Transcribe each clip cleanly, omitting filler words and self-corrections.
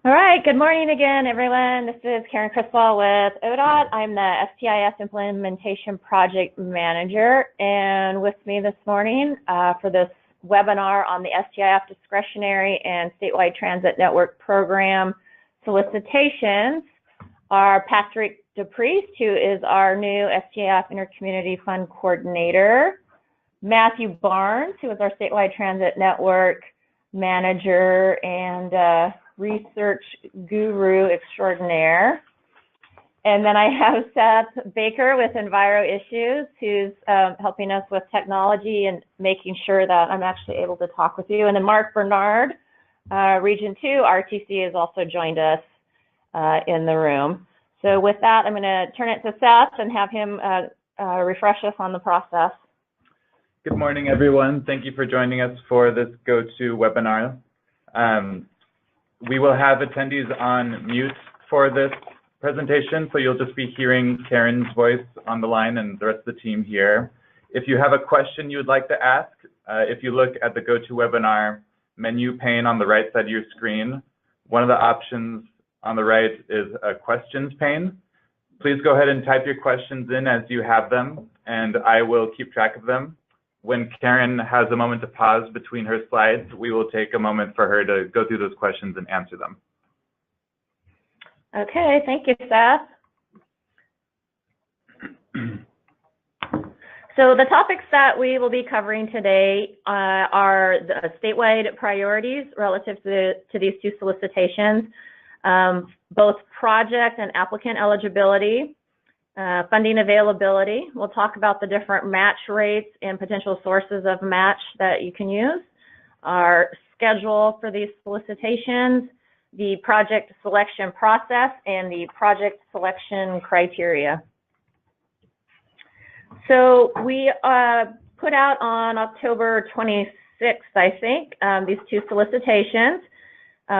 All right, good morning again, everyone. This is Karen Criswell with ODOT. I'm the STIF Implementation Project Manager, and with me this morning for this webinar on the STIF Discretionary and Statewide Transit Network Program solicitations are Patrick DePriest, who is our new STIF Intercommunity Fund Coordinator, Matthew Barnes, who is our Statewide Transit Network Manager and research guru extraordinaire. And then I have Seth Baker with Enviro Issues, who's helping us with technology and making sure that I'm actually able to talk with you. And then Mark Bernard, Region 2, RTC, has also joined us in the room. So with that, I'm going to turn it to Seth and have him refresh us on the process. Good morning, everyone. Thank you for joining us for this go-to webinar. We will have attendees on mute for this presentation, so you'll just be hearing Karen's voice on the line and the rest of the team here. If you have a question you would like to ask, if you look at the GoToWebinar menu pane on the right side of your screen, one of the options on the right is a questions pane. Please go ahead and type your questions in as you have them, and I will keep track of them. When Karen has a moment to pause between her slides, we will take a moment for her to go through those questions and answer them. Okay, thank you, Seth. So the topics that we will be covering today are the statewide priorities relative to these two solicitations, both project and applicant eligibility, funding availability. We'll talk about the different match rates and potential sources of match that you can use, our schedule for these solicitations, the project selection process, and the project selection criteria. So we put out on October 26th, I think, these two solicitations.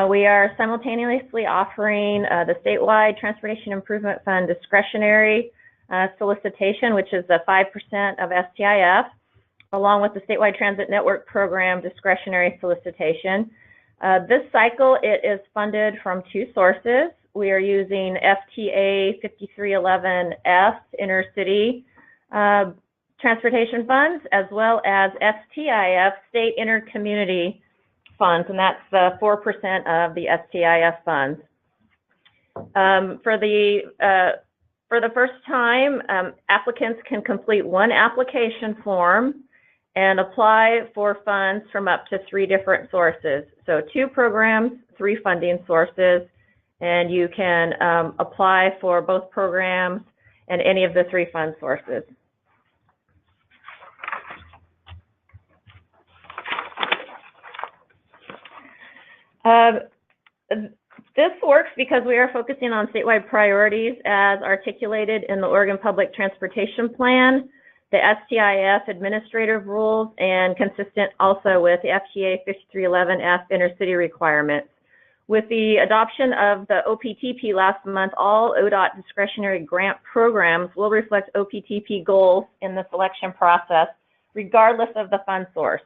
We are simultaneously offering the Statewide Transportation Improvement Fund Discretionary solicitation, which is the 5% of STIF, along with the Statewide Transit Network Program Discretionary solicitation. This cycle, it is funded from two sources. We are using FTA 5311F Intercity Transportation Funds, as well as STIF State Intercommunity Funds, and that's the 4% of the STIF funds. For the first time, applicants can complete one application form and apply for funds from up to 3 different sources. So 2 programs, 3 funding sources, and you can apply for both programs and any of the 3 fund sources. This works because we are focusing on statewide priorities as articulated in the Oregon Public Transportation Plan, the STIF administrative rules, and consistent also with the FTA 5311F intercity requirements. With the adoption of the OPTP last month, all ODOT discretionary grant programs will reflect OPTP goals in the selection process, regardless of the fund source.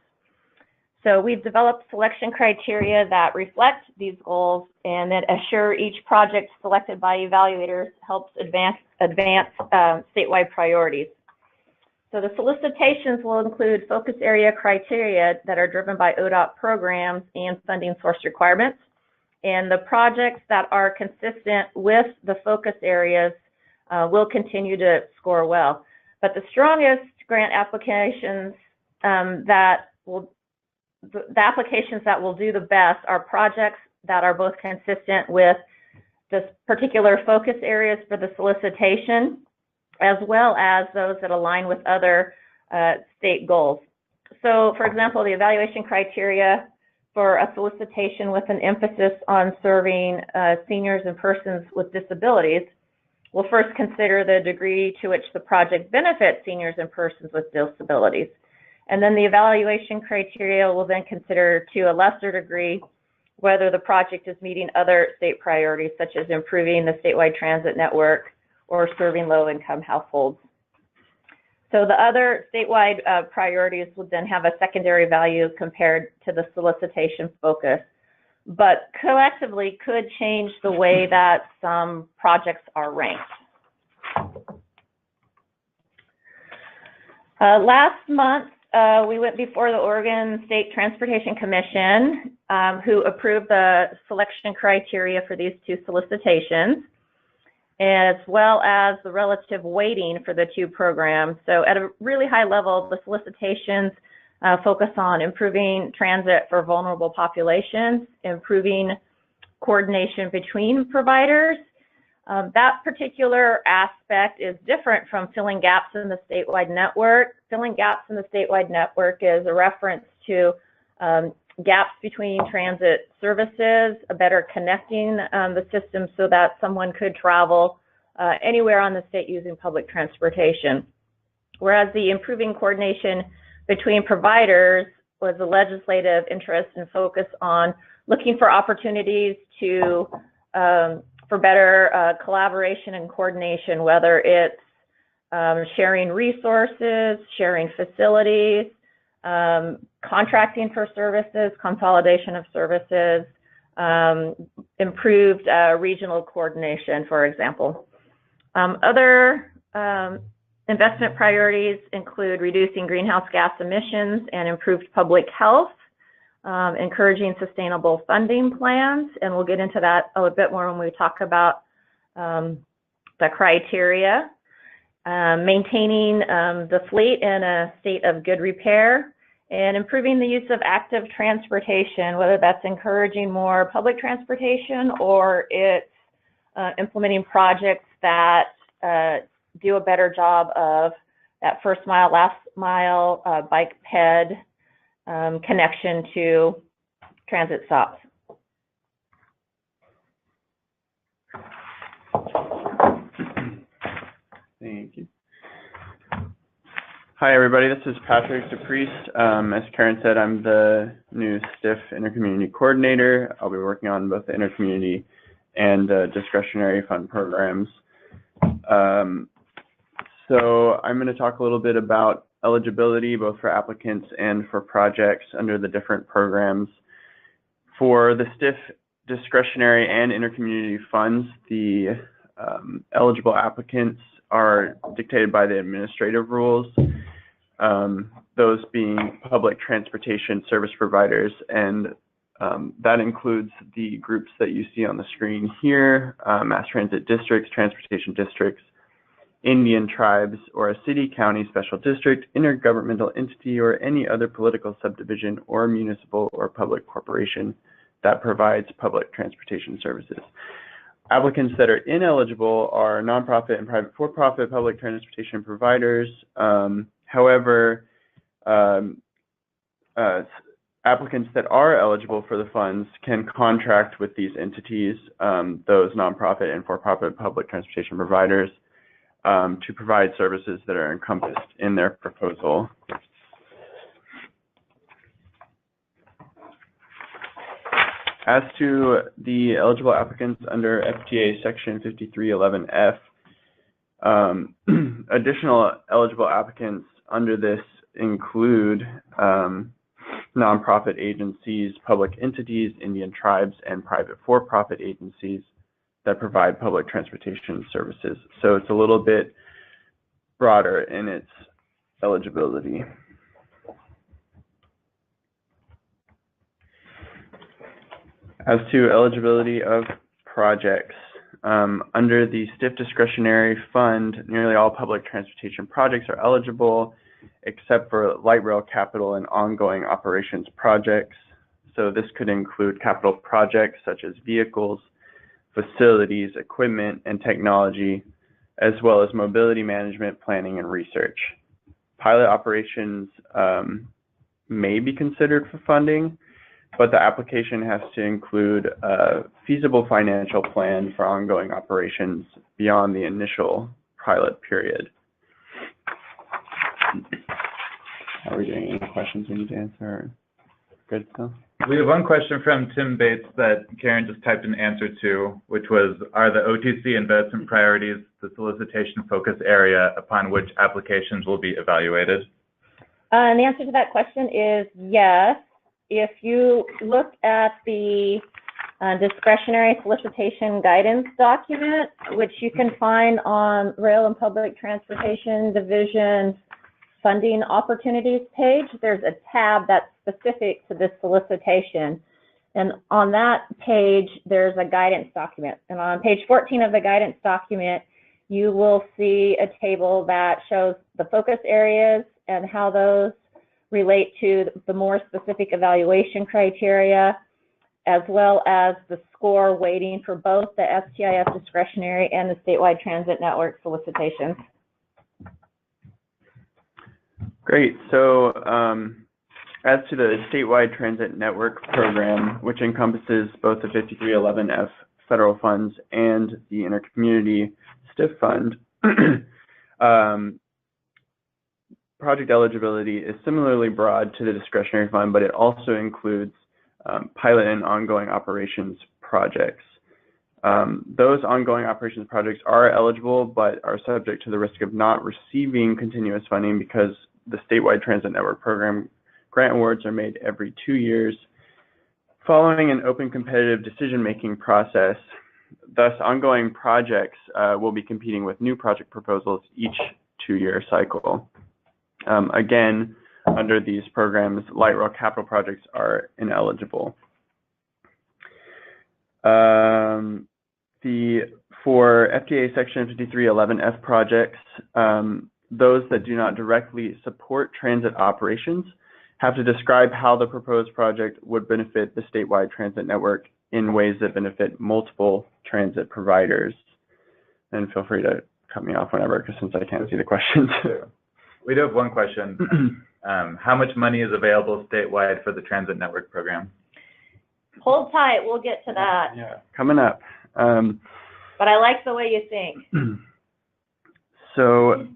So we've developed selection criteria that reflect these goals and that assure each project selected by evaluators helps advance statewide priorities. So the solicitations will include focus area criteria that are driven by ODOT programs and funding source requirements. And the projects that are consistent with the focus areas will continue to score well. But the strongest grant applications the applications that will do the best are projects that are both consistent with the particular focus areas for the solicitation, as well as those that align with other state goals. So, for example, the evaluation criteria for a solicitation with an emphasis on serving seniors and persons with disabilities will first consider the degree to which the project benefits seniors and persons with disabilities. And then the evaluation criteria will then consider, to a lesser degree, whether the project is meeting other state priorities, such as improving the statewide transit network or serving low-income households. So the other statewide priorities would then have a secondary value compared to the solicitation focus. but collectively could change the way that some projects are ranked. Last month, we went before the Oregon State Transportation Commission, who approved the selection criteria for these two solicitations, as well as the relative weighting for the two programs. So at a really high level, the solicitations focus on improving transit for vulnerable populations, improving coordination between providers. That particular aspect is different from filling gaps in the statewide network. Filling gaps in the statewide network is a reference to gaps between transit services, a better connecting the system so that someone could travel anywhere on the state using public transportation. Whereas the improving coordination between providers was a legislative interest and focus on looking for opportunities to for better collaboration and coordination, whether it's sharing resources, sharing facilities, contracting for services, consolidation of services, improved regional coordination, for example. Other investment priorities include reducing greenhouse gas emissions and improved public health, encouraging sustainable funding plans, and we'll get into that a little bit more when we talk about the criteria, maintaining the fleet in a state of good repair, and improving the use of active transportation, whether that's encouraging more public transportation or it's implementing projects that do a better job of that first mile, last mile bike ped connection to transit stops. Thank you. Hi, everybody. This is Patrick DePriest. As Karen said, I'm the new STIF Intercommunity Coordinator. I'll be working on both the intercommunity and discretionary fund programs. So I'm going to talk a little bit about eligibility, both for applicants and for projects under the different programs. For the STIF discretionary and intercommunity funds, the eligible applicants are dictated by the administrative rules, those being public transportation service providers, and that includes the groups that you see on the screen here: mass transit districts, transportation districts, Indian tribes, or a city, county, special district, intergovernmental entity, or any other political subdivision or municipal or public corporation that provides public transportation services. Applicants that are ineligible are nonprofit and private for-profit public transportation providers. However, applicants that are eligible for the funds can contract with these entities, those nonprofit and for-profit public transportation providers, to provide services that are encompassed in their proposal. As to the eligible applicants under FTA Section 5311F, additional eligible applicants under this include nonprofit agencies, public entities, Indian tribes, and private for-profit agencies that provide public transportation services. So it's a little bit broader in its eligibility. As to eligibility of projects, under the STIF Discretionary Fund, nearly all public transportation projects are eligible, except for light rail capital and ongoing operations projects. So this could include capital projects such as vehicles, facilities, equipment, and technology, as well as mobility management, planning, and research. Pilot operations may be considered for funding, but the application has to include a feasible financial plan for ongoing operations beyond the initial pilot period. Are we doing any questions we need to answer? Good stuff. We have one question from Tim Bates that Karen just typed an answer to, which was, are the OTC investment priorities the solicitation focus area upon which applications will be evaluated? And the answer to that question is yes. if you look at the discretionary solicitation guidance document, which you can find on Rail and Public Transportation Division's funding opportunities page, there's a tab that's specific to this solicitation. And on that page, there's a guidance document. And on page 14 of the guidance document, you will see a table that shows the focus areas and how those relate to the more specific evaluation criteria, as well as the score weighting for both the STIF discretionary and the statewide transit network solicitations. Great. So as to the statewide transit network program, which encompasses both the 5311F federal funds and the Intercommunity STIF fund, project eligibility is similarly broad to the discretionary fund, but it also includes pilot and ongoing operations projects. Those ongoing operations projects are eligible, but are subject to the risk of not receiving continuous funding because the statewide transit network program grant awards are made every 2 years following an open competitive decision-making process. Thus, ongoing projects will be competing with new project proposals each 2-year cycle. Again, under these programs, light rail capital projects are ineligible. For FTA Section 5311F projects, those that do not directly support transit operations have to describe how the proposed project would benefit the statewide transit network in ways that benefit multiple transit providers. And feel free to cut me off whenever, because since I can't see the questions. We do have one question. How much money is available statewide for the transit network program? Hold tight, we'll get to that. Yeah, coming up. But I like the way you think. So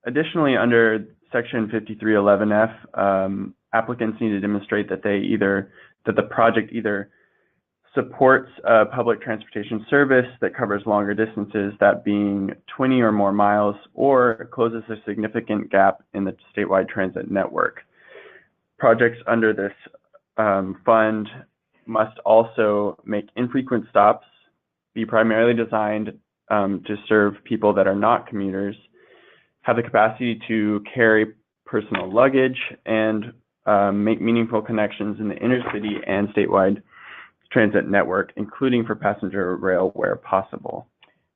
additionally, under Section 5311F, applicants need to demonstrate that the project either supports a public transportation service that covers longer distances, that being 20 or more miles, or closes a significant gap in the statewide transit network. Projects under this fund must also make infrequent stops, be primarily designed to serve people that are not commuters, have the capacity to carry personal luggage, and make meaningful connections in the intercity and statewide transit network, including for passenger rail where possible.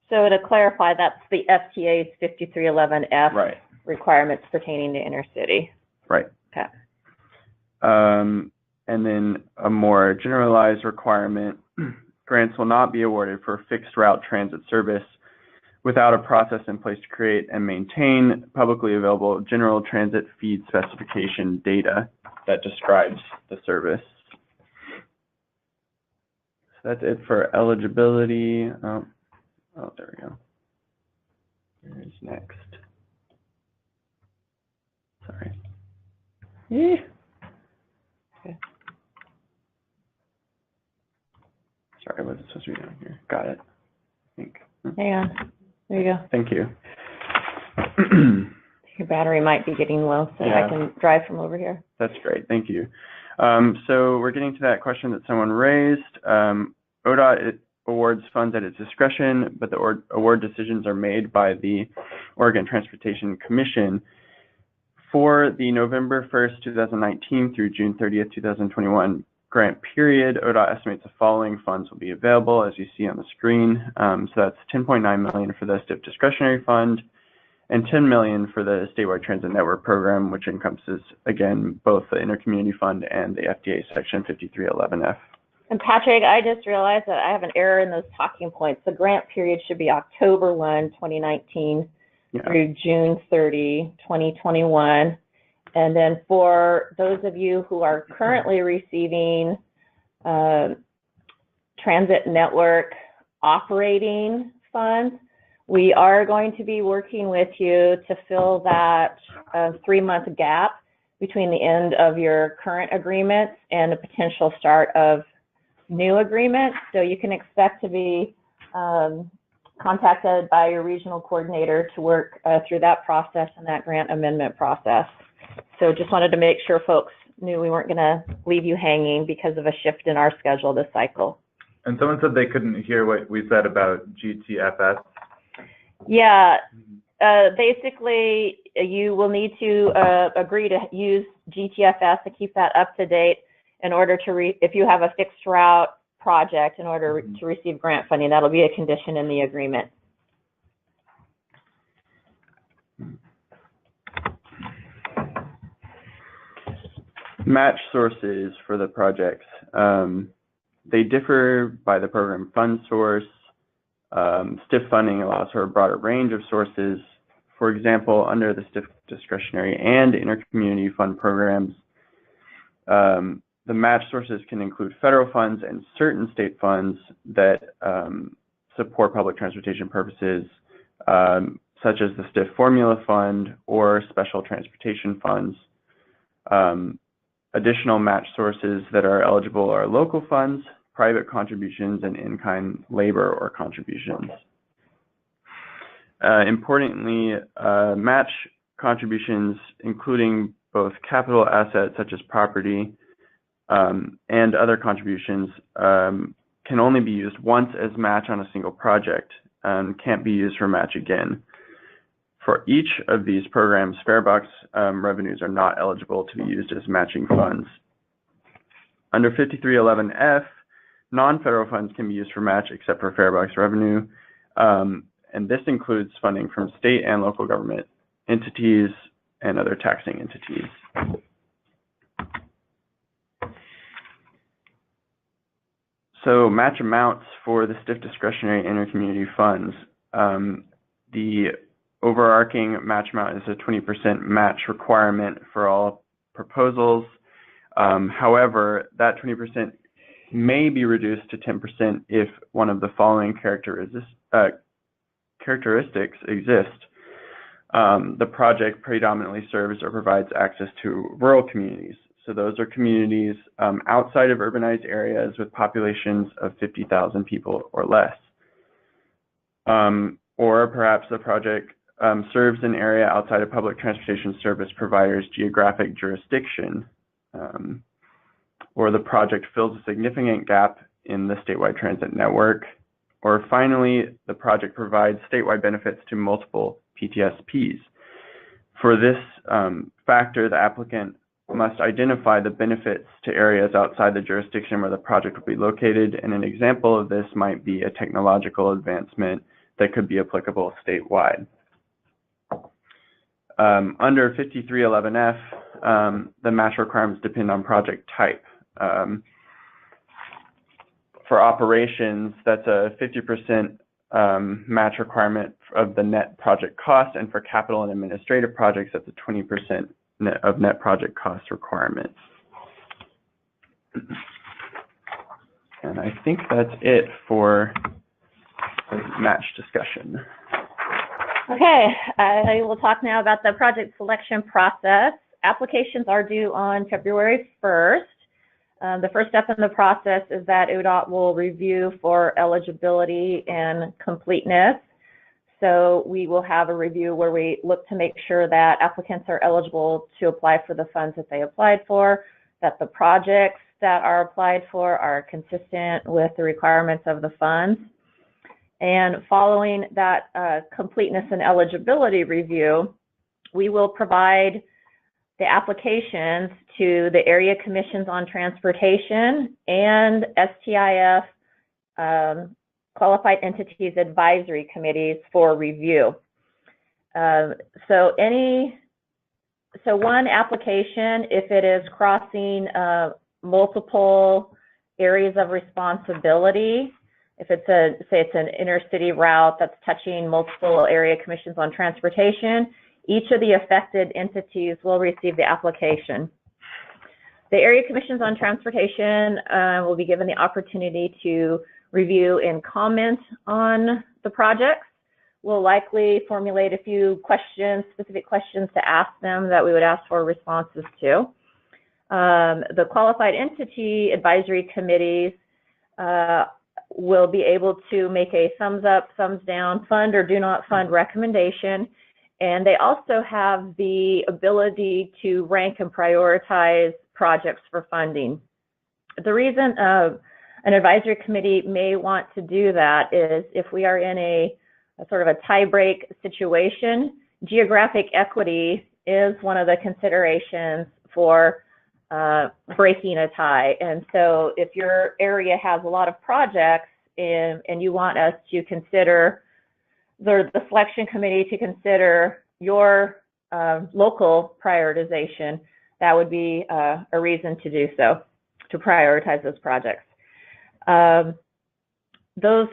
So to clarify, that's the FTA's 5311F requirements pertaining to intercity. Right. Okay. And then a more generalized requirement, grants will not be awarded for fixed route transit service without a process in place to create and maintain publicly available general transit feed specification data that describes the service. So that's it for eligibility. Oh, there we go. Here's next. Sorry. Okay. Sorry, what was it supposed to be down here? Got it. I think. Hang on. There you go. Thank you. Your battery might be getting low, so Yeah. I can drive from over here. That's great. Thank you. So we're getting to that question that someone raised. ODOT awards funds at its discretion, but the award decisions are made by the Oregon Transportation Commission. For the November 1st, 2019 through June 30th, 2021 grant period, ODOT estimates the following funds will be available, as you see on the screen. So that's $10.9 million for the STIF Discretionary Fund and $10 million for the Statewide Transit Network Program, which encompasses, again, both the Intercommunity Fund and the FDA Section 5311F. And Patrick, I just realized that I have an error in those talking points. The grant period should be October 1, 2019 through June 30, 2021. And then for those of you who are currently receiving transit network operating funds, we are going to be working with you to fill that 3-month gap between the end of your current agreements and the potential start of new agreements. So you can expect to be contacted by your regional coordinator to work through that process and that grant amendment process. So just wanted to make sure folks knew we weren't going to leave you hanging because of a shift in our schedule this cycle. And someone said they couldn't hear what we said about GTFS. Yeah, basically, you will need to agree to use GTFS to keep that up to date in order to, if you have a fixed route project, in order to receive grant funding. That'll be a condition in the agreement. Match sources for the projects. They differ by the program fund source. STIF funding allows for a broader range of sources. For example, under the STIF Discretionary and Intercommunity fund programs, the match sources can include federal funds and certain state funds that support public transportation purposes, such as the STIF Formula Fund or Special Transportation Funds. Additional match sources that are eligible are local funds, private contributions, and in-kind labor or contributions. Importantly, match contributions, including both capital assets such as property and other contributions, can only be used once as match on a single project and can't be used for match again. For each of these programs, farebox revenues are not eligible to be used as matching funds. Under 5311F, non-federal funds can be used for match except for farebox revenue, and this includes funding from state and local government entities and other taxing entities. So match amounts for the STIF Discretionary Intercommunity funds. The overarching match amount is a 20% match requirement for all proposals. However, that 20% may be reduced to 10% if one of the following characteristics exist. The project predominantly serves or provides access to rural communities. So those are communities outside of urbanized areas with populations of 50,000 people or less. Or perhaps the project serves an area outside of public transportation service providers' geographic jurisdiction, or the project fills a significant gap in the statewide transit network, or finally, the project provides statewide benefits to multiple PTSPs. For this factor, the applicant must identify the benefits to areas outside the jurisdiction where the project will be located, and an example of this might be a technological advancement that could be applicable statewide. Under 5311F, the match requirements depend on project type. For operations, that's a 50% match requirement of the net project cost, and for capital and administrative projects, that's a 20% of net project cost requirement. And I think that's it for the match discussion. Okay, I will talk now about the project selection process. Applications are due on February 1st. The first step in the process is that ODOT will review for eligibility and completeness. So we will have a review where we look to make sure that applicants are eligible to apply for the funds that they applied for, that the projects that are applied for are consistent with the requirements of the funds. And following that completeness and eligibility review, we will provide the applications to the Area Commissions on Transportation and STIF Qualified Entities Advisory Committees for review. So one application, if it is crossing multiple areas of responsibility, if it's say it's an intercity route that's touching multiple area commissions on transportation, each of the affected entities will receive the application. The area commissions on transportation will be given the opportunity to review and comment on the projects. We'll likely formulate a few questions, specific questions to ask them that we would ask for responses to. The qualified entity advisory committees will be able to make a thumbs up, thumbs down, fund or do not fund recommendation. And they also have the ability to rank and prioritize projects for funding. The reason an advisory committee may want to do that is if we are in a sort of a tie-break situation, geographic equity is one of the considerations for breaking a tie. And so if your area has a lot of projects and you want us to consider, the selection committee to consider your local prioritization, that would be a reason to do so, to prioritize those projects. Those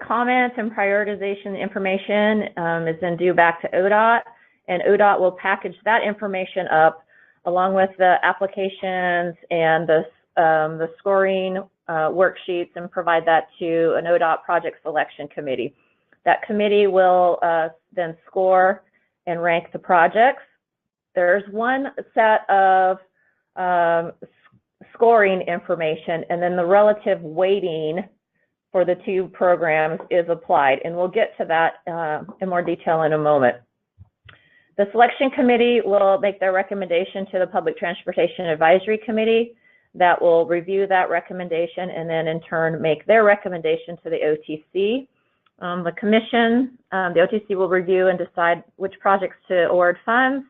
comments and prioritization information is then due back to ODOT, and ODOT will package that information up along with the applications and the scoring worksheets and provide that to an ODOT project selection committee. That committee will then score and rank the projects. There's one set of scoring information, and then the relative weighting for the two programs is applied, and we'll get to that in more detail in a moment. The selection committee will make their recommendation to the Public Transportation Advisory Committee that will review that recommendation and then in turn make their recommendation to the OTC. The commission, the OTC will review and decide which projects to award funds,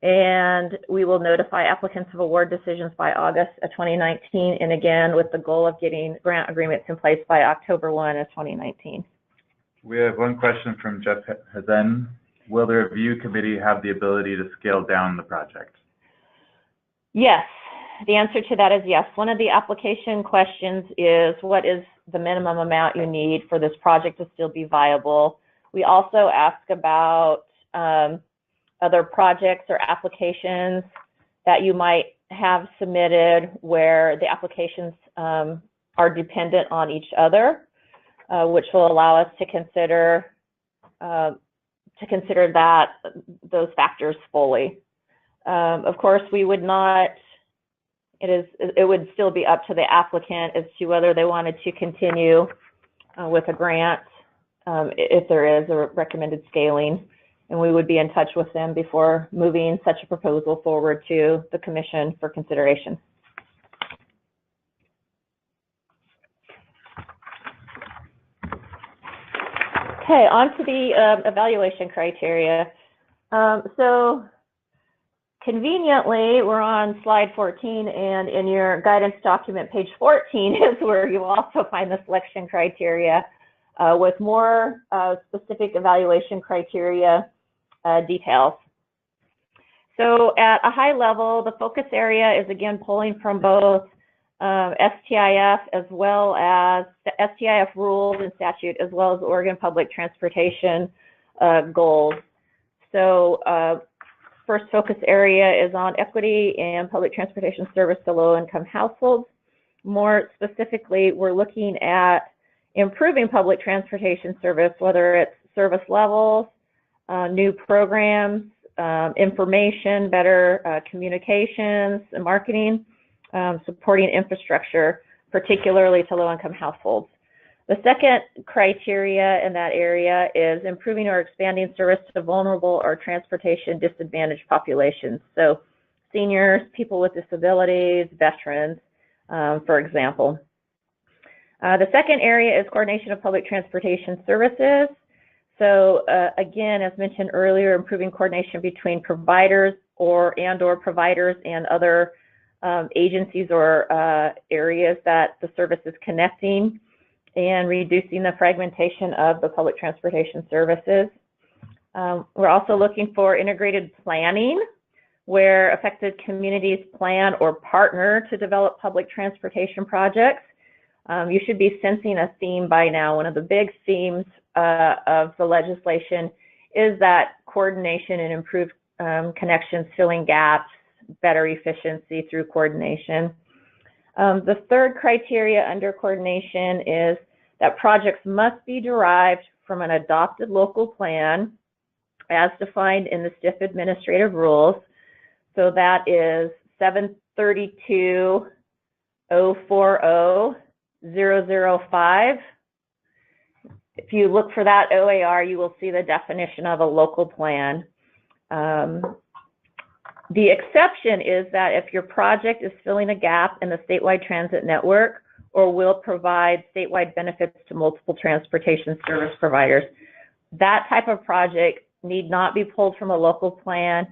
and we will notify applicants of award decisions by August of 2019, and again with the goal of getting grant agreements in place by October 1 of 2019. We have one question from Jeff Hazen. Will the review committee have the ability to scale down the project? Yes, the answer to that is yes. One of the application questions is what is the minimum amount you need for this project to still be viable. We also ask about other projects or applications that you might have submitted where the applications are dependent on each other, which will allow us to consider those factors fully. Of course, we would not. It would still be up to the applicant as to whether they wanted to continue with a grant if there is a recommended scaling, and we would be in touch with them before moving such a proposal forward to the commission for consideration. Okay, on to the evaluation criteria. So conveniently, we're on slide 14, and in your guidance document, page 14 is where you will also find the selection criteria with more specific evaluation criteria details. So at a high level, the focus area is again pulling from both STIF as well as the STIF rules and statute, as well as Oregon Public Transportation goals. So first focus area is on equity and public transportation service to low-income households. More specifically, we're looking at improving public transportation service, whether it's service levels, new programs, information, better communications and marketing, supporting infrastructure, particularly to low-income households. The second criteria in that area is improving or expanding service to vulnerable or transportation disadvantaged populations. So seniors, people with disabilities, veterans, for example. The second area is coordination of public transportation services. So again, as mentioned earlier, improving coordination between providers or providers and other agencies or areas that the service is connecting, and reducing the fragmentation of the public transportation services. We're also looking for integrated planning, where affected communities plan or partner to develop public transportation projects. You should be sensing a theme by now. One of the big themes of the legislation is that coordination and improved connections, filling gaps, better efficiency through coordination. The third criteria under coordination is that projects must be derived from an adopted local plan as defined in the STIF administrative rules. So that is 732-040-005. If you look for that OAR, you will see the definition of a local plan. The exception is that if your project is filling a gap in the statewide transit network or will provide statewide benefits to multiple transportation service providers, that type of project need not be pulled from a local plan.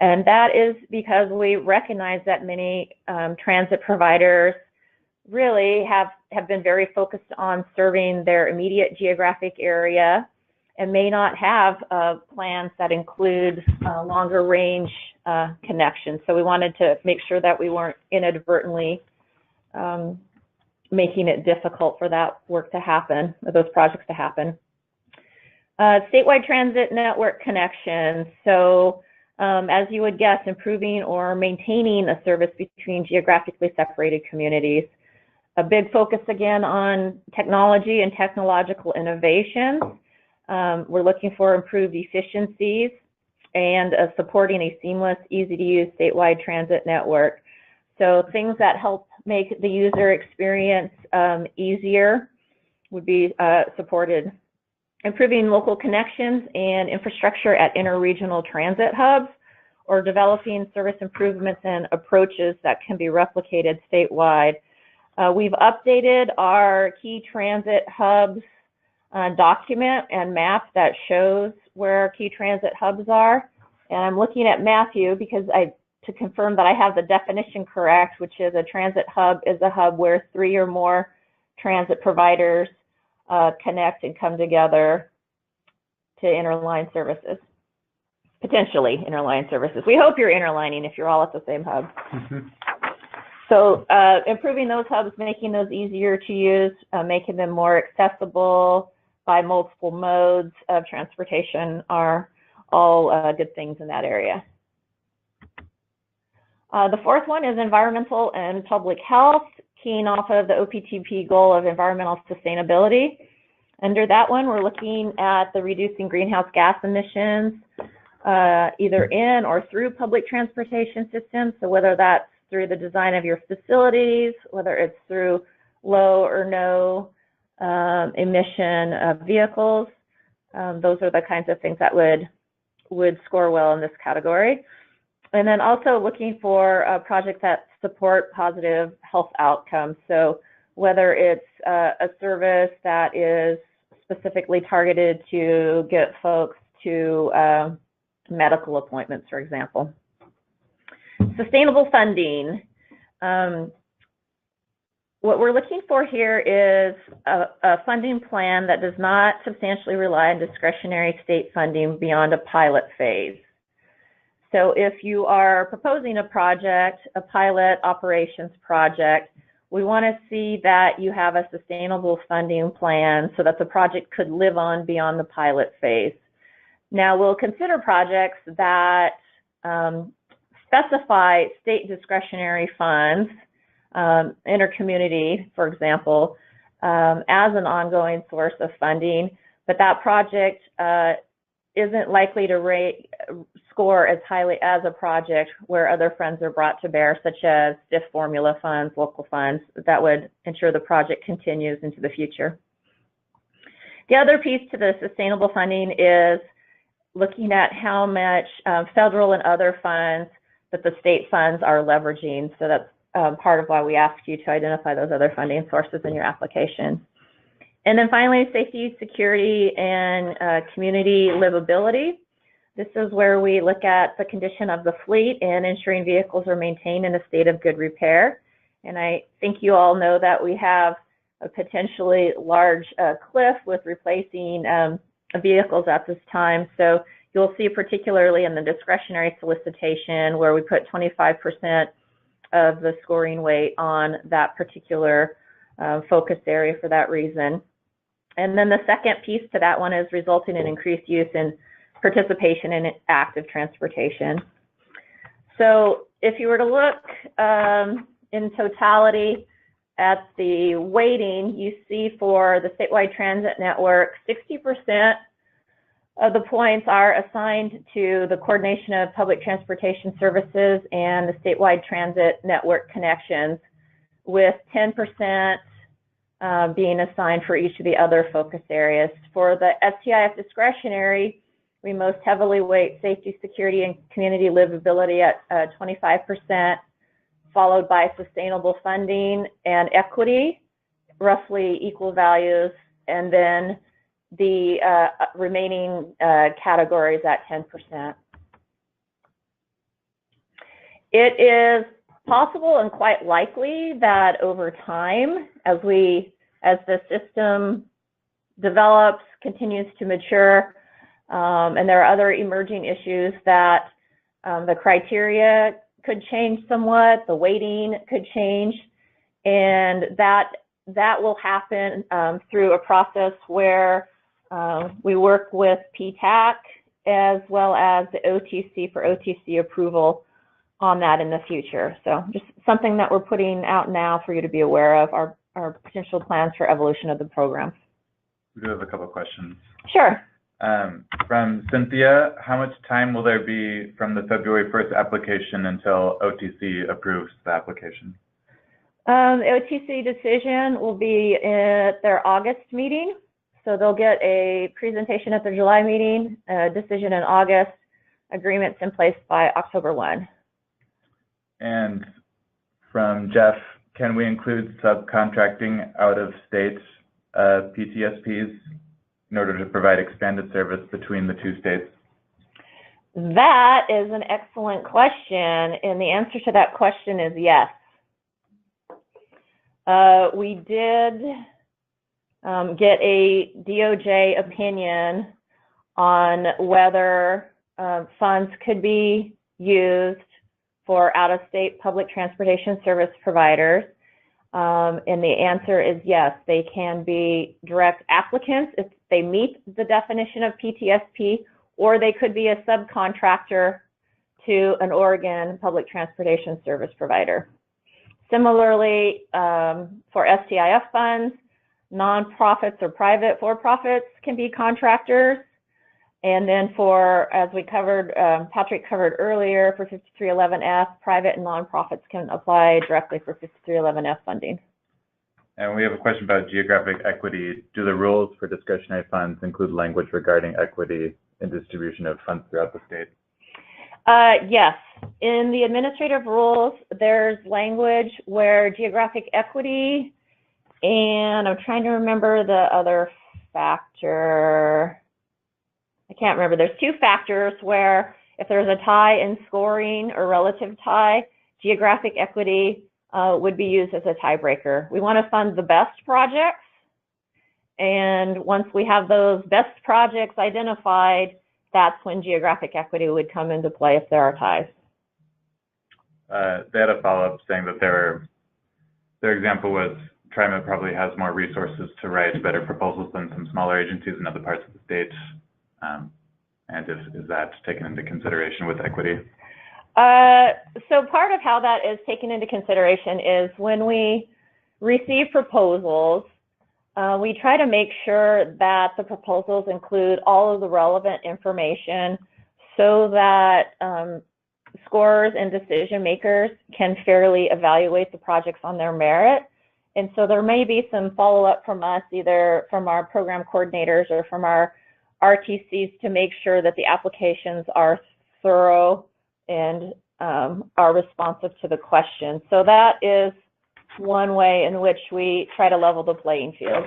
And that is because we recognize that many transit providers really have been very focused on serving their immediate geographic area and may not have plans that include longer range connections. So we wanted to make sure that we weren't inadvertently making it difficult for that work to happen, or those projects to happen. Statewide transit network connections. So as you would guess, improving or maintaining a service between geographically separated communities. A big focus again on technology and technological innovations. We're looking for improved efficiencies and supporting a seamless, easy-to-use statewide transit network. So things that help make the user experience easier would be supported. Improving local connections and infrastructure at interregional transit hubs, or developing service improvements and approaches that can be replicated statewide. We've updated our key transit hubs document and map that shows where our key transit hubs are. And I'm looking at Matthew because to confirm that I have the definition correct, which is a transit hub is a hub where 3 or more transit providers connect and come together to interline services, potentially interline services. We hope you're interlining if you're all at the same hub. So improving those hubs, making those easier to use, making them more accessible by multiple modes of transportation are all good things in that area. The fourth one is environmental and public health, keying off of the OPTP goal of environmental sustainability. Under that one, we're looking at the reducing greenhouse gas emissions, either in or through public transportation systems. So whether that's through the design of your facilities, whether it's through low or no emission of vehicles, those are the kinds of things that would score well in this category. And then also looking for projects that support positive health outcomes. So whether it's a service that is specifically targeted to get folks to medical appointments, for example. Sustainable funding. What we're looking for here is a funding plan that does not substantially rely on discretionary state funding beyond a pilot phase. So if you are proposing a project, a pilot operations project, we want to see that you have a sustainable funding plan so that the project could live on beyond the pilot phase. Now, we'll consider projects that specify state discretionary funds, Intercommunity, for example, as an ongoing source of funding, but that project isn't likely to score as highly as a project where other funds are brought to bear, such as STIF formula funds, local funds, that would ensure the project continues into the future. The other piece to the sustainable funding is looking at how much federal and other funds that the state funds are leveraging. So that's part of why we ask you to identify those other funding sources in your application. And then finally, safety, security, and community livability. This is where we look at the condition of the fleet and ensuring vehicles are maintained in a state of good repair. And I think you all know that we have a potentially large cliff with replacing vehicles at this time. So you'll see particularly in the discretionary solicitation where we put 25% of the scoring weight on that particular focus area for that reason. And then the second piece to that one is resulting in increased use and participation in active transportation. So if you were to look in totality at the weighting, you see for the statewide transit network, 60% of the points are assigned to the coordination of public transportation services and the statewide transit network connections, with 10% being assigned for each of the other focus areas. For the STIF discretionary, We most heavily weight safety, security, and community livability at 25%, followed by sustainable funding and equity, roughly equal values, and then the remaining categories at 10%. It is possible and quite likely that over time, as the system develops, continues to mature, and there are other emerging issues, that the criteria could change somewhat, the weighting could change, and that will happen through a process where we work with PTAC as well as the OTC for OTC approval on that in the future. So just something that we're putting out now for you to be aware of, our potential plans for evolution of the program. We do have a couple of questions. Sure. From Cynthia, how much time will there be from the February 1st application until OTC approves the application? The OTC decision will be at their August meeting. So they'll get a presentation at their July meeting, a decision in August, agreements in place by October 1. And from Jeff, can we include subcontracting out-of-state PTSPs in order to provide expanded service between the two states? That is an excellent question, and the answer to that question is yes. We did get a DOJ opinion on whether funds could be used for out-of-state public transportation service providers. And the answer is yes, they can be direct applicants if they meet the definition of PTSP, or they could be a subcontractor to an Oregon public transportation service provider. Similarly, for STIF funds, nonprofits or private for-profits can be contractors. And then for, as we covered, Patrick covered earlier, for 5311F, private and nonprofits can apply directly for 5311F funding. And we have a question about geographic equity. Do the rules for discretionary funds include language regarding equity and distribution of funds throughout the state? Yes. In the administrative rules, there's language where geographic equity, and I'm trying to remember the other factor. I can't remember. There's two factors where if there's a tie in scoring or relative tie, geographic equity would be used as a tiebreaker. We want to fund the best projects, and once we have those best projects identified, that's when geographic equity would come into play if there are ties. They had a follow-up saying that their example was TriMet probably has more resources to write better proposals than some smaller agencies in other parts of the state. And is that taken into consideration with equity? So part of how that is taken into consideration is when we receive proposals, we try to make sure that the proposals include all of the relevant information so that scorers and decision makers can fairly evaluate the projects on their merit. And so there may be some follow-up from us, either from our program coordinators or from our RTCs, to make sure that the applications are thorough and are responsive to the question. So that is one way in which we try to level the playing field.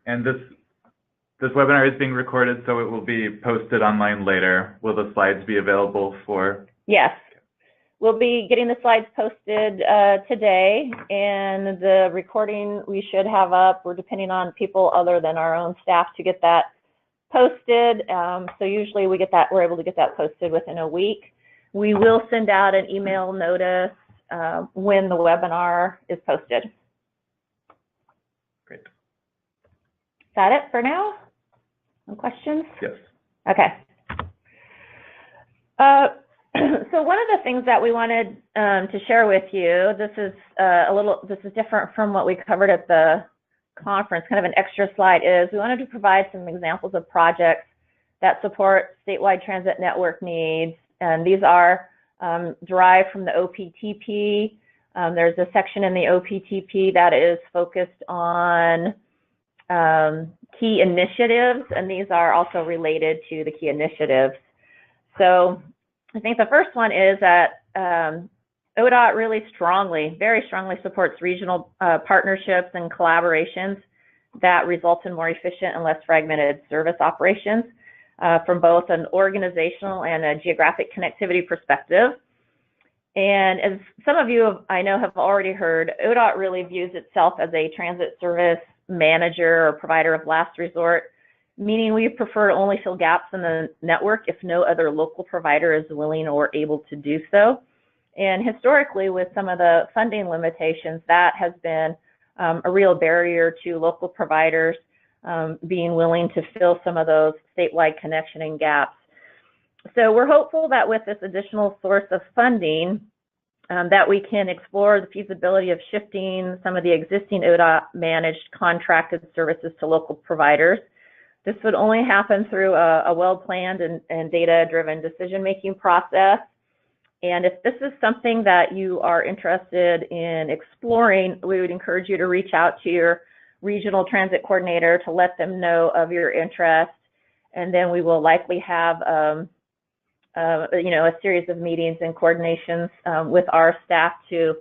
And this webinar is being recorded, so it will be posted online later. Will the slides be available for? Yes. We'll be getting the slides posted today, and the recording we should have up. We're depending on people other than our own staff to get that posted. So usually we're able to get that posted within a week. We will send out an email notice when the webinar is posted. Great. Is that it for now? No questions? Yes. Okay. So one of the things that we wanted to share with you, this is different from what we covered at the conference, kind of an extra slide, is we wanted to provide some examples of projects that support statewide transit network needs. And these are derived from the OPTP. There's a section in the OPTP that is focused on key initiatives, and these are also related to the key initiatives. So I think the first one is that ODOT really very strongly supports regional partnerships and collaborations that result in more efficient and less fragmented service operations from both an organizational and a geographic connectivity perspective. And as some of you I know have already heard, ODOT really views itself as a transit service manager or provider of last resort, meaning we prefer to only fill gaps in the network if no other local provider is willing or able to do so. And historically, with some of the funding limitations, that has been a real barrier to local providers being willing to fill some of those statewide connectioning gaps. So we're hopeful that with this additional source of funding, that we can explore the feasibility of shifting some of the existing ODOT managed contracted services to local providers. This would only happen through a well-planned and data-driven decision-making process. And if this is something that you are interested in exploring, we would encourage you to reach out to your regional transit coordinator to let them know of your interest. And then we will likely have a series of meetings and coordinations with our staff to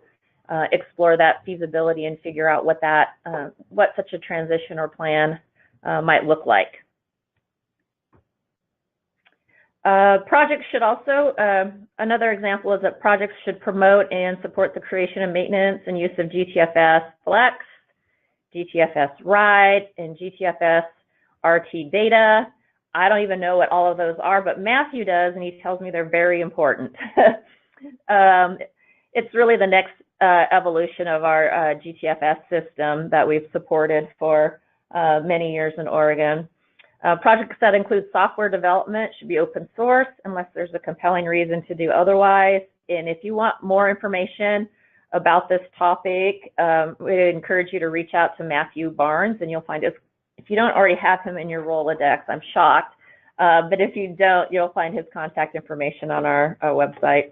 explore that feasibility and figure out what such a transition or plan might look like. Projects should also, another example is that projects should promote and support the creation and maintenance and use of GTFS Flex, GTFS Ride, and GTFS RT data. I don't even know what all of those are, but Matthew does, and he tells me they're very important. It's really the next evolution of our GTFS system that we've supported for many years in Oregon. Projects that include software development should be open source unless there's a compelling reason to do otherwise. And if you want more information about this topic, we encourage you to reach out to Matthew Barnes, and you'll find his, if you don't already have him in your Rolodex, I'm shocked. But if you don't, you'll find his contact information on our website.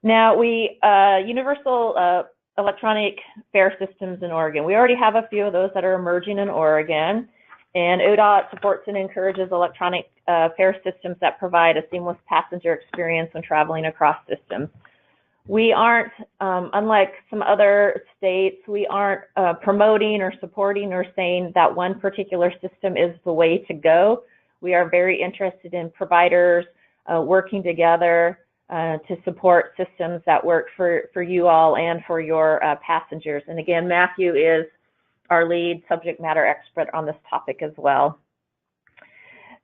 Now, universal electronic fare systems in Oregon. We already have a few of those that are emerging in Oregon. And ODOT supports and encourages electronic fare systems that provide a seamless passenger experience when traveling across systems. We aren't, unlike some other states, we aren't promoting or supporting or saying that one particular system is the way to go. We are very interested in providers working together to support systems that work for you all and for your passengers. And again, Matthew is our lead subject matter expert on this topic as well.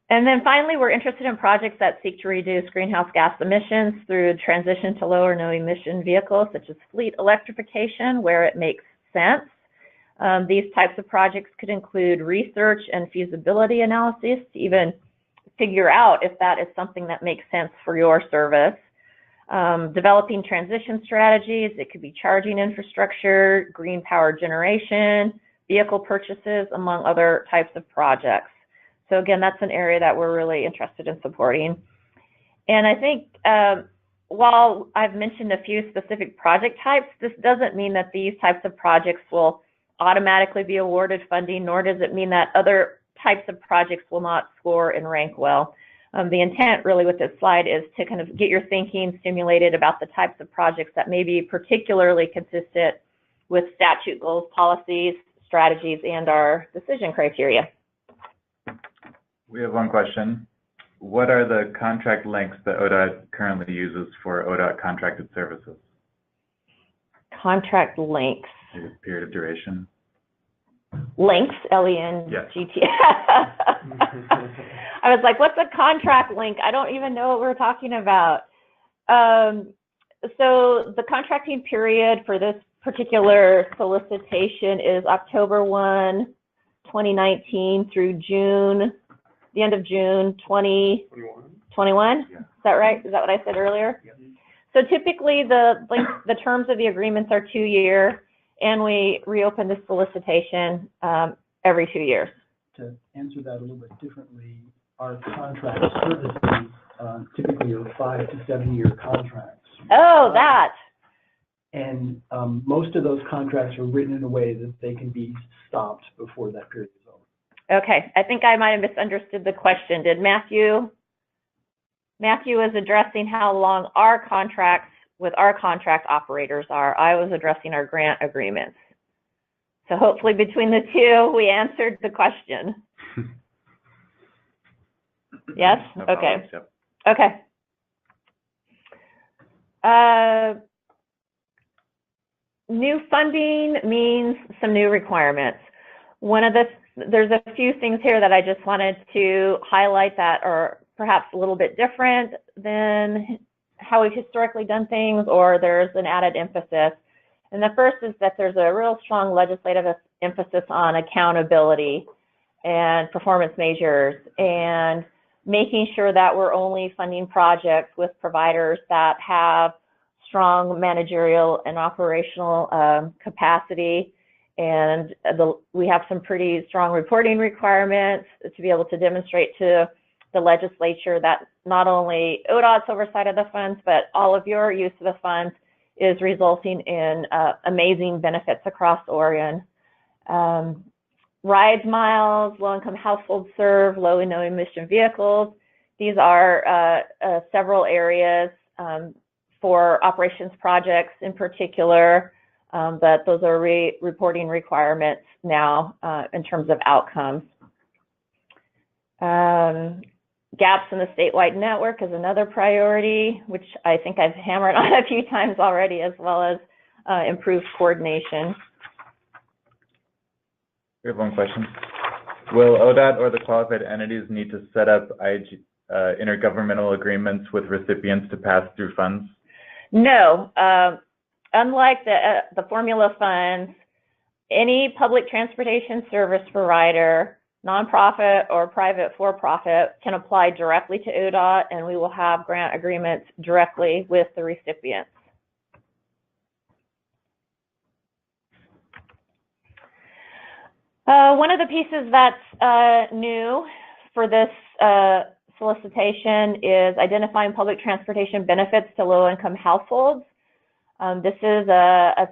And then finally, we're interested in projects that seek to reduce greenhouse gas emissions through transition to low or no emission vehicles, such as fleet electrification, where it makes sense. These types of projects could include research and feasibility analysis to even figure out if that is something that makes sense for your service. Developing transition strategies, it could be charging infrastructure, green power generation, vehicle purchases, among other types of projects. So again, that's an area that we're really interested in supporting. And I think while I've mentioned a few specific project types, this doesn't mean that these types of projects will automatically be awarded funding, nor does it mean that other types of projects will not score and rank well. The intent really with this slide is to kind of get your thinking stimulated about the types of projects that may be particularly consistent with statute goals, policies, strategies, and our decision criteria. We have one question. What are the contract lengths that ODOT currently uses for ODOT contracted services? Contract lengths. Period of duration. Lengths, L-E-N-G-T. Yes. I was like, what's a contract length? I don't even know what we're talking about. So the contracting period for this particular solicitation is October 1, 2019 through June, the end of June 2021. Yeah. Is that right? Is that what I said earlier? Yeah. So typically the terms of the agreements are 2 years, and we reopen the solicitation every 2 years. To answer that a little bit differently, our contract services typically are 5 to 7 year contracts. Oh, that. And most of those contracts are written in a way that they can be stopped before that period is over. Okay, I think I might have misunderstood the question. Did Matthew was addressing how long our contracts with our contract operators are. I was addressing our grant agreements. So hopefully between the two, we answered the question. Yes? No Okay. problems, yep. Okay. New funding means some new requirements. There's a few things here that I just wanted to highlight that are perhaps a little bit different than how we've historically done things, or there's an added emphasis. And the first is that there's a real strong legislative emphasis on accountability and performance measures, and making sure that we're only funding projects with providers that have strong managerial and operational capacity. And we have some pretty strong reporting requirements to be able to demonstrate to the legislature that not only ODOT's oversight of the funds, but all of your use of the funds is resulting in amazing benefits across Oregon. Rides miles, low-income households served, low and no emission vehicles. These are several areas for operations projects in particular, but those are reporting requirements now in terms of outcomes. Gaps in the statewide network is another priority, which I think I've hammered on a few times already, as well as improved coordination. We have one question. Will ODOT or the qualified entities need to set up intergovernmental agreements with recipients to pass through funds? No. Unlike the formula funds, any public transportation service provider, nonprofit or private for-profit, can apply directly to ODOT, and we will have grant agreements directly with the recipients. One of the pieces that's new for this solicitation is identifying public transportation benefits to low-income households. This is a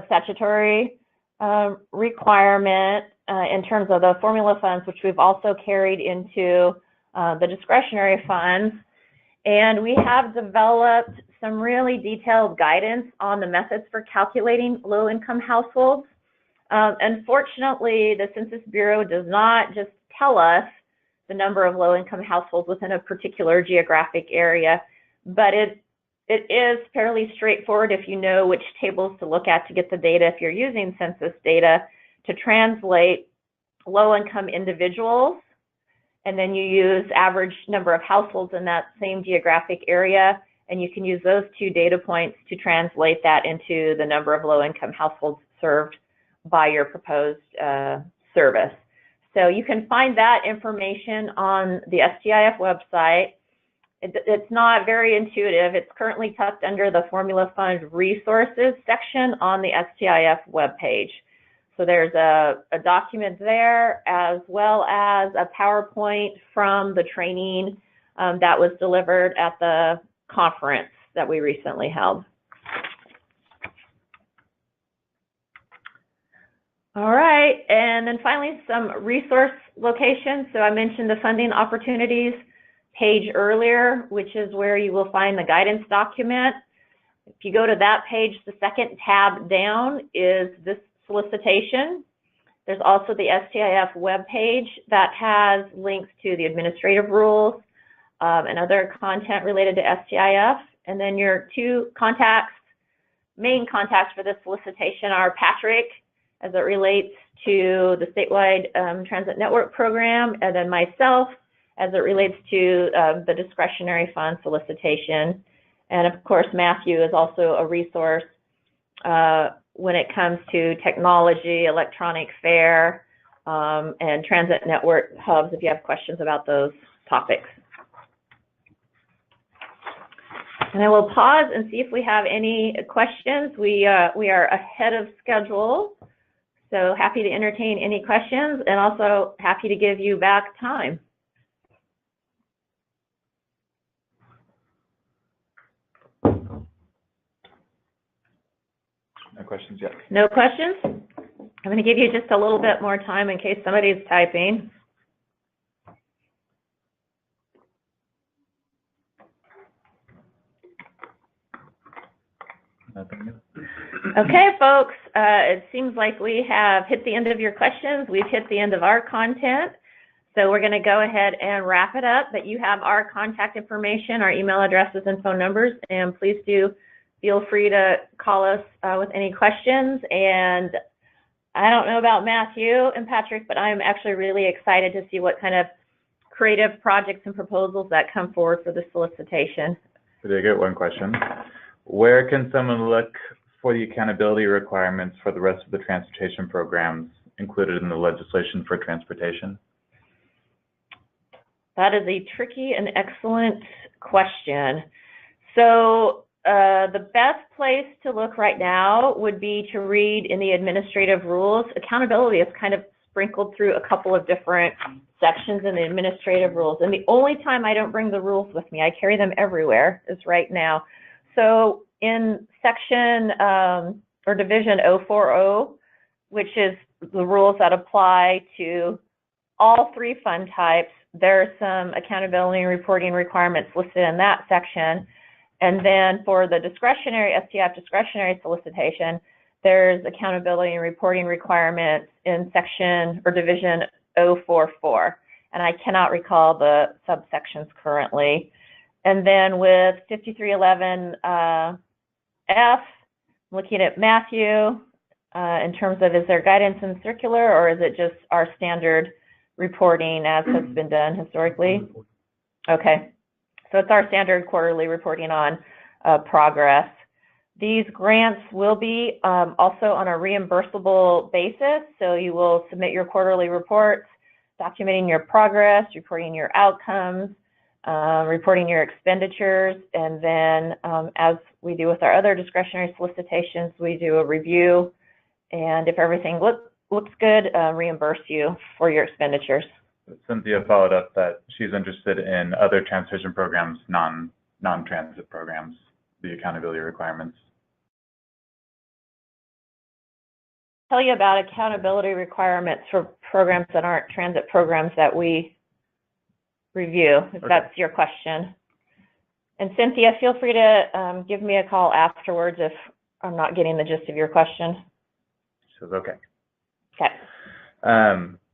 statutory requirement in terms of the formula funds, which we've also carried into the discretionary funds. And we have developed some really detailed guidance on the methods for calculating low-income households. Unfortunately, the Census Bureau does not just tell us the number of low-income households within a particular geographic area, but it is fairly straightforward if you know which tables to look at to get the data, if you're using census data, to translate low-income individuals, and then you use average number of households in that same geographic area, and you can use those two data points to translate that into the number of low-income households served by your proposed service. So you can find that information on the STIF website. It's not very intuitive. It's currently tucked under the Formula Fund Resources section on the STIF webpage. So there's a document there, as well as a PowerPoint from the training that was delivered at the conference that we recently held. All right, and then finally some resource locations. So I mentioned the funding opportunities page earlier, which is where you will find the guidance document. If you go to that page, the second tab down is this solicitation. There's also the STIF webpage that has links to the administrative rules and other content related to STIF. And then your two main contacts for this solicitation are Patrick, as it relates to the statewide transit network program, and then myself, as it relates to the discretionary fund solicitation. And of course, Matthew is also a resource when it comes to technology, electronic fare, and transit network hubs, if you have questions about those topics. And I will pause and see if we have any questions. We are ahead of schedule, so happy to entertain any questions, and also happy to give you back time. No questions yet. No questions? I'm going to give you just a little bit more time in case somebody's typing. Nothing new. Okay, folks, it seems like we have hit the end of your questions. We've hit the end of our content. So we're going to go ahead and wrap it up, but you have our contact information, our email addresses and phone numbers, and please do feel free to call us with any questions. And I don't know about Matthew and Patrick, but I'm actually really excited to see what kind of creative projects and proposals that come forward for the solicitation. Did I get one question? Where can someone look for the accountability requirements for the rest of the transportation programs included in the legislation for transportation? That is a tricky and excellent question. So the best place to look right now would be to read in the administrative rules. Accountability is kind of sprinkled through a couple of different sections in the administrative rules. And the only time I don't bring the rules with me, I carry them everywhere, is right now. So in section or division 040, which is the rules that apply to all three fund types, there are some accountability and reporting requirements listed in that section. And then for the discretionary, STIF discretionary solicitation, there's accountability and reporting requirements in section or division 044. And I cannot recall the subsections currently. And then with 5311F, looking at Matthew, in terms of is there guidance in circular or is it just our standard reporting as has been done historically? Okay, so it's our standard quarterly reporting on progress. These grants will be also on a reimbursable basis, so you will submit your quarterly reports, documenting your progress, reporting your outcomes, reporting your expenditures, and then as we do with our other discretionary solicitations, we do a review, and if everything looks good, reimburse you for your expenditures. Cynthia followed up that she's interested in other transportation programs, non-transit programs, the accountability requirements. Tell you about accountability requirements for programs that aren't transit programs that we review, if that's your question. And Cynthia, feel free to give me a call afterwards if I'm not getting the gist of your question. She says, okay. Okay.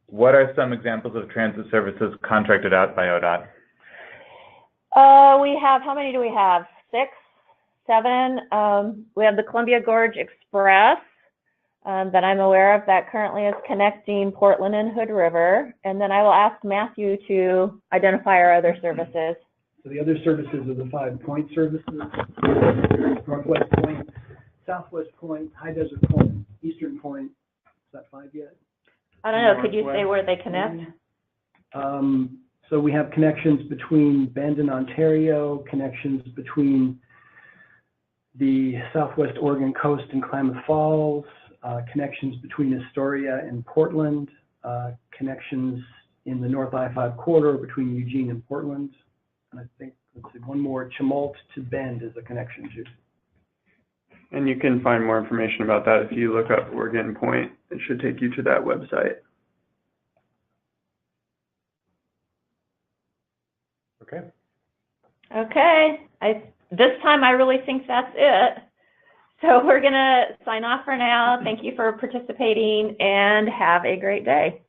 What are some examples of transit services contracted out by ODOT? We have, how many do we have? 6, 7. We have the Columbia Gorge Express that I'm aware of that currently is connecting Portland and Hood River. And then I will ask Matthew to identify our other services. So the other services are the 5 point services, Northwest Point, Southwest Point, High Desert Point, Eastern Point. Is that 5 yet? I don't know, could you say where they connect? So we have connections between Bandon, Ontario, connections between the Southwest Oregon coast and Klamath Falls, connections between Astoria and Portland, connections in the North I-5 corridor between Eugene and Portland. And I think, let's see, one more, Chemult to Bend is a connection too. And you can find more information about that if you look up Oregon Point. It should take you to that website. Okay. Okay. This time I really think that's it. So we're going to sign off for now. Thank you for participating and have a great day.